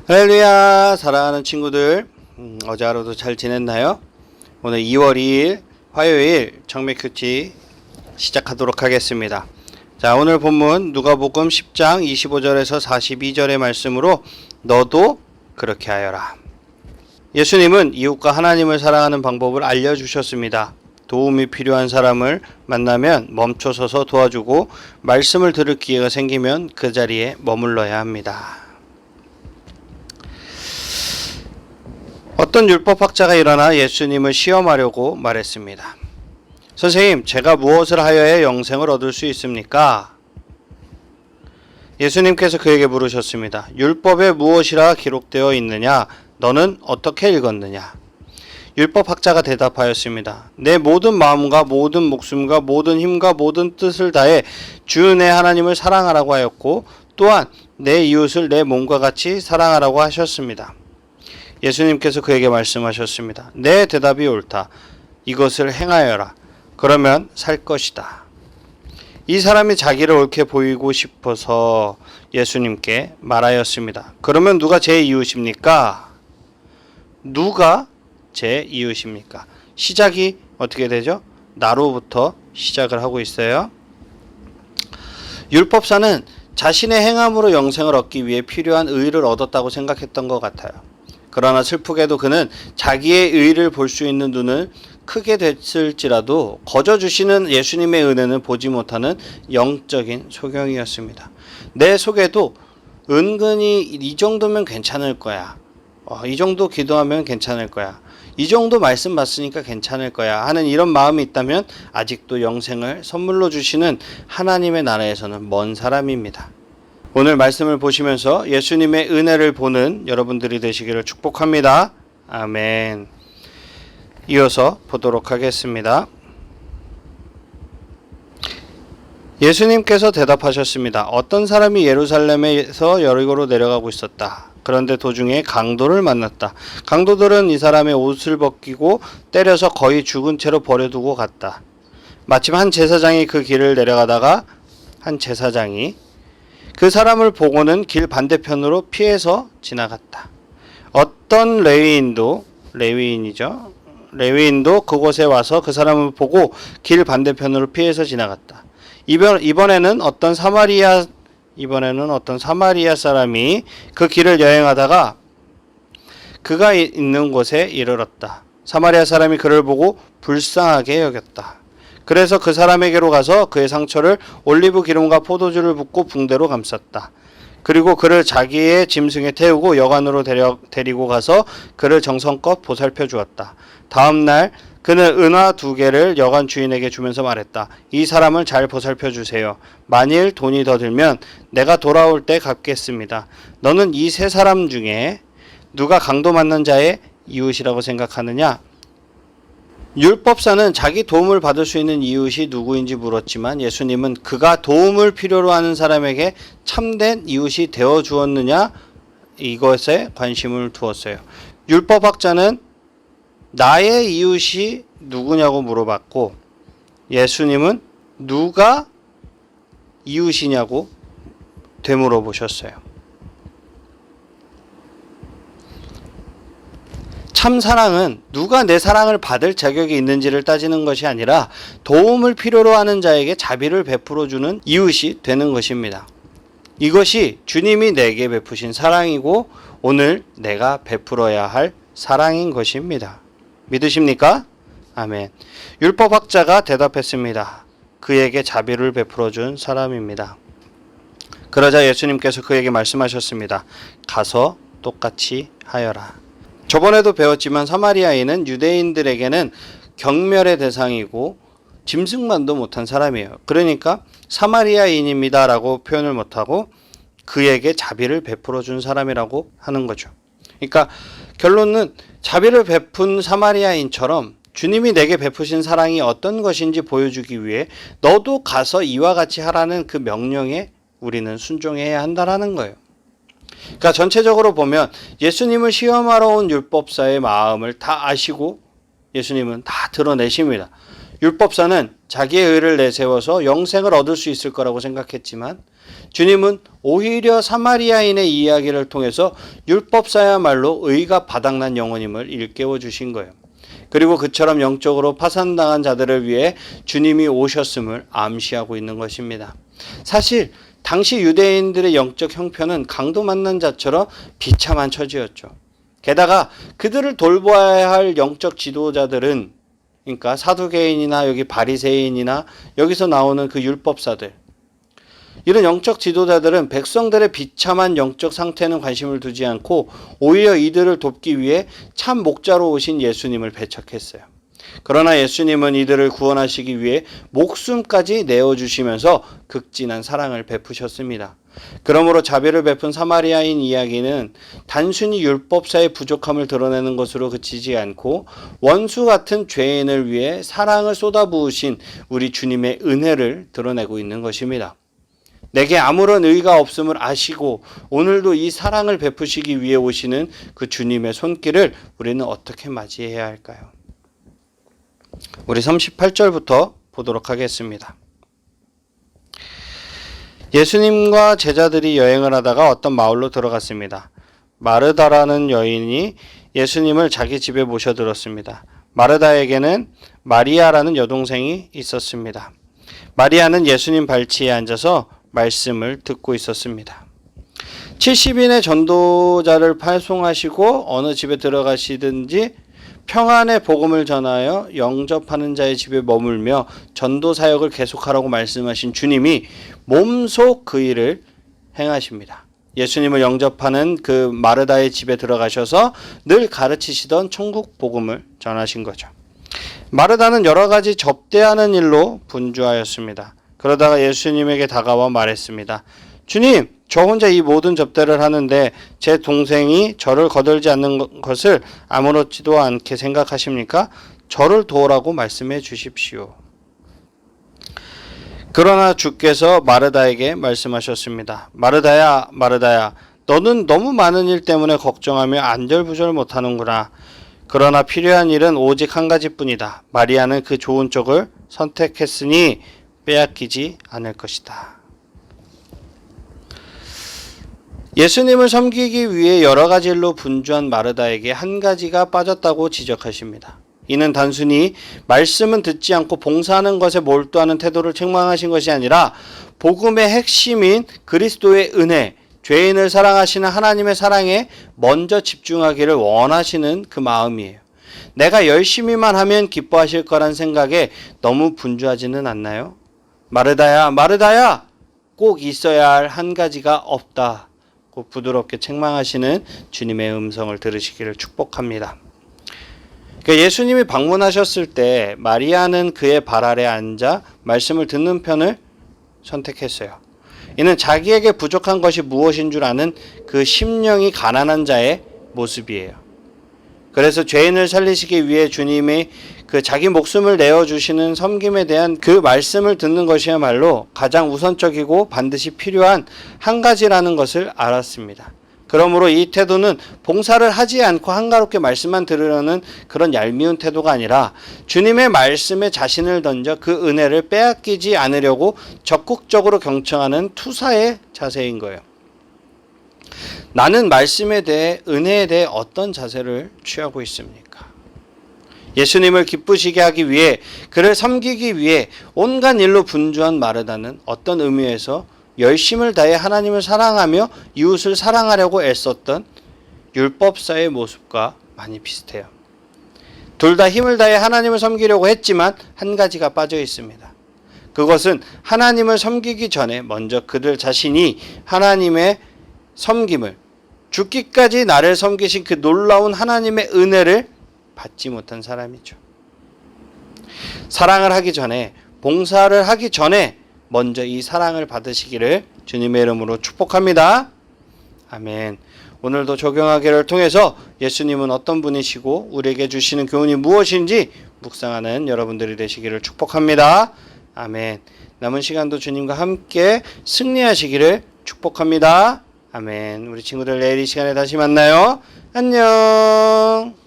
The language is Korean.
할렐루야, 사랑하는 친구들, 어제 하루도 잘 지냈나요? 오늘 2월 2일 화요일 청매큐티 시작하도록 하겠습니다. 자, 오늘 본문 누가복음 10장 25절에서 42절의 말씀으로 너도 그렇게 하여라. 예수님은 이웃과 하나님을 사랑하는 방법을 알려주셨습니다. 도움이 필요한 사람을 만나면 멈춰서서 도와주고 말씀을 들을 기회가 생기면 그 자리에 머물러야 합니다. 어떤 율법학자가 일어나 예수님을 시험하려고 말했습니다. 선생님, 제가 무엇을 하여야 영생을 얻을 수 있습니까? 예수님께서 그에게 물으셨습니다. 율법에 무엇이라 기록되어 있느냐? 너는 어떻게 읽었느냐? 율법학자가 대답하였습니다. 내 모든 마음과 모든 목숨과 모든 힘과 모든 뜻을 다해 주 내 하나님을 사랑하라고 하였고 또한 내 이웃을 내 몸과 같이 사랑하라고 하셨습니다. 예수님께서 그에게 말씀하셨습니다. 내 대답이 옳다. 이것을 행하여라. 그러면 살 것이다. 이 사람이 자기를 옳게 보이고 싶어서 예수님께 말하였습니다. 그러면 누가 제 이웃입니까? 누가 제 이웃입니까? 시작이 어떻게 되죠? 나로부터 시작을 하고 있어요. 율법사는 자신의 행함으로 영생을 얻기 위해 필요한 의를 얻었다고 생각했던 것 같아요. 그러나 슬프게도 그는 자기의 의를 볼 수 있는 눈을 크게 됐을지라도 거저 주시는 예수님의 은혜는 보지 못하는 영적인 소경이었습니다. 내 속에도 은근히 이 정도면 괜찮을 거야. 이 정도 기도하면 괜찮을 거야. 이 정도 말씀 받으니까 괜찮을 거야 하는 이런 마음이 있다면 아직도 영생을 선물로 주시는 하나님의 나라에서는 먼 사람입니다. 오늘 말씀을 보시면서 예수님의 은혜를 보는 여러분들이 되시기를 축복합니다. 아멘. 이어서 보도록 하겠습니다. 예수님께서 대답하셨습니다. 어떤 사람이 예루살렘에서 여리고로 내려가고 있었다. 그런데 도중에 강도를 만났다. 강도들은 이 사람의 옷을 벗기고 때려서 거의 죽은 채로 버려두고 갔다. 마침 한 제사장이 그 길을 내려가다가 그 사람을 보고는 길 반대편으로 피해서 지나갔다. 어떤 레위인도 그곳에 와서 그 사람을 보고 길 반대편으로 피해서 지나갔다. 이번에는 어떤 사마리아 사람이 그 길을 여행하다가 그가 있는 곳에 이르렀다. 사마리아 사람이 그를 보고 불쌍하게 여겼다. 그래서 그 사람에게로 가서 그의 상처를 올리브 기름과 포도주를 붓고 붕대로 감쌌다. 그리고 그를 자기의 짐승에 태우고 여관으로 데리고 가서 그를 정성껏 보살펴 주었다. 다음 날 그는 은화 2개를 여관 주인에게 주면서 말했다. 이 사람을 잘 보살펴 주세요. 만일 돈이 더 들면 내가 돌아올 때 갚겠습니다. 너는 이 3사람 중에 누가 강도 만난 자의 이웃이라고 생각하느냐? 율법사는 자기 도움을 받을 수 있는 이웃이 누구인지 물었지만 예수님은 그가 도움을 필요로 하는 사람에게 참된 이웃이 되어 주었느냐? 이것에 관심을 두었어요. 율법학자는 나의 이웃이 누구냐고 물어봤고 예수님은 누가 이웃이냐고 되물어보셨어요. 참 사랑은 누가 내 사랑을 받을 자격이 있는지를 따지는 것이 아니라 도움을 필요로 하는 자에게 자비를 베풀어주는 이웃이 되는 것입니다. 이것이 주님이 내게 베푸신 사랑이고 오늘 내가 베풀어야 할 사랑인 것입니다. 믿으십니까? 아멘. 율법학자가 대답했습니다. 그에게 자비를 베풀어준 사람입니다. 그러자 예수님께서 그에게 말씀하셨습니다. 가서 똑같이 하여라. 저번에도 배웠지만 사마리아인은 유대인들에게는 경멸의 대상이고 짐승만도 못한 사람이에요. 그러니까 사마리아인입니다 라고 표현을 못하고 그에게 자비를 베풀어 준 사람이라고 하는 거죠. 그러니까 결론은 자비를 베푼 사마리아인처럼 주님이 내게 베푸신 사랑이 어떤 것인지 보여주기 위해 너도 가서 이와 같이 하라는 그 명령에 우리는 순종해야 한다라는 거예요. 그러니까 전체적으로 보면 예수님을 시험하러 온 율법사의 마음을 다 아시고 예수님은 다 드러내십니다. 율법사는 자기의 의를 내세워서 영생을 얻을 수 있을 거라고 생각했지만 주님은 오히려 사마리아인의 이야기를 통해서 율법사야말로 의가 바닥난 영혼임을 일깨워 주신 거예요. 그리고 그처럼 영적으로 파산당한 자들을 위해 주님이 오셨음을 암시하고 있는 것입니다. 사실 당시 유대인들의 영적 형편은 강도 만난 자처럼 비참한 처지였죠. 게다가 그들을 돌봐야 할 영적 지도자들은, 그러니까 사두개인이나 여기 바리새인이나 여기서 나오는 그 율법사들, 이런 영적 지도자들은 백성들의 비참한 영적 상태에는 관심을 두지 않고 오히려 이들을 돕기 위해 참 목자로 오신 예수님을 배척했어요. 그러나 예수님은 이들을 구원하시기 위해 목숨까지 내어주시면서 극진한 사랑을 베푸셨습니다. 그러므로 자비를 베푼 사마리아인 이야기는 단순히 율법사의 부족함을 드러내는 것으로 그치지 않고 원수 같은 죄인을 위해 사랑을 쏟아부으신 우리 주님의 은혜를 드러내고 있는 것입니다. 내게 아무런 의가 없음을 아시고 오늘도 이 사랑을 베푸시기 위해 오시는 그 주님의 손길을 우리는 어떻게 맞이해야 할까요? 우리 38절부터 보도록 하겠습니다. 예수님과 제자들이 여행을 하다가 어떤 마을로 들어갔습니다. 마르다라는 여인이 예수님을 자기 집에 모셔들었습니다. 마르다에게는 마리아라는 여동생이 있었습니다. 마리아는 예수님 발치에 앉아서 말씀을 듣고 있었습니다. 70인의 전도자를 파송하시고 어느 집에 들어가시든지 평안의 복음을 전하여 영접하는 자의 집에 머물며 전도 사역을 계속하라고 말씀하신 주님이 몸소 그 일을 행하십니다. 예수님을 영접하는 그 마르다의 집에 들어가셔서 늘 가르치시던 천국 복음을 전하신 거죠. 마르다는 여러 가지 접대하는 일로 분주하였습니다. 그러다가 예수님에게 다가와 말했습니다. 주님, 저 혼자 이 모든 접대를 하는데 제 동생이 저를 거들지 않는 것을 아무렇지도 않게 생각하십니까? 저를 도우라고 말씀해 주십시오. 그러나 주께서 마르다에게 말씀하셨습니다. 마르다야, 마르다야, 너는 너무 많은 일 때문에 걱정하며 안절부절 못하는구나. 그러나 필요한 일은 오직 한 가지뿐이다. 마리아는 그 좋은 쪽을 선택했으니 빼앗기지 않을 것이다. 예수님을 섬기기 위해 여러 가지 일로 분주한 마르다에게 한 가지가 빠졌다고 지적하십니다. 이는 단순히 말씀은 듣지 않고 봉사하는 것에 몰두하는 태도를 책망하신 것이 아니라 복음의 핵심인 그리스도의 은혜, 죄인을 사랑하시는 하나님의 사랑에 먼저 집중하기를 원하시는 그 마음이에요. 내가 열심히만 하면 기뻐하실 거란 생각에 너무 분주하지는 않나요? 마르다야, 마르다야, 꼭 있어야 할 한 가지가 없다. 꼭 부드럽게 책망하시는 주님의 음성을 들으시기를 축복합니다. 예수님이 방문하셨을 때 마리아는 그의 발 아래 앉아 말씀을 듣는 편을 선택했어요. 이는 자기에게 부족한 것이 무엇인 줄 아는 그 심령이 가난한 자의 모습이에요. 그래서 죄인을 살리시기 위해 주님이 그 자기 목숨을 내어주시는 섬김에 대한 그 말씀을 듣는 것이야말로 가장 우선적이고 반드시 필요한 한 가지라는 것을 알았습니다. 그러므로 이 태도는 봉사를 하지 않고 한가롭게 말씀만 들으려는 그런 얄미운 태도가 아니라 주님의 말씀에 자신을 던져 그 은혜를 빼앗기지 않으려고 적극적으로 경청하는 투사의 자세인 거예요. 나는 말씀에 대해, 은혜에 대해 어떤 자세를 취하고 있습니까? 예수님을 기쁘시게 하기 위해, 그를 섬기기 위해 온갖 일로 분주한 마르다는 어떤 의미에서 열심을 다해 하나님을 사랑하며 이웃을 사랑하려고 애썼던 율법사의 모습과 많이 비슷해요. 둘 다 힘을 다해 하나님을 섬기려고 했지만 한 가지가 빠져 있습니다. 그것은 하나님을 섬기기 전에 먼저 그들 자신이 하나님의 섬김을, 죽기까지 나를 섬기신 그 놀라운 하나님의 은혜를 받지 못한 사람이죠. 사랑을 하기 전에, 봉사를 하기 전에 먼저 이 사랑을 받으시기를 주님의 이름으로 축복합니다. 아멘. 오늘도 적용하기를 통해서 예수님은 어떤 분이시고 우리에게 주시는 교훈이 무엇인지 묵상하는 여러분들이 되시기를 축복합니다. 아멘. 남은 시간도 주님과 함께 승리하시기를 축복합니다. 아멘. 우리 친구들 내일 이 시간에 다시 만나요. 안녕.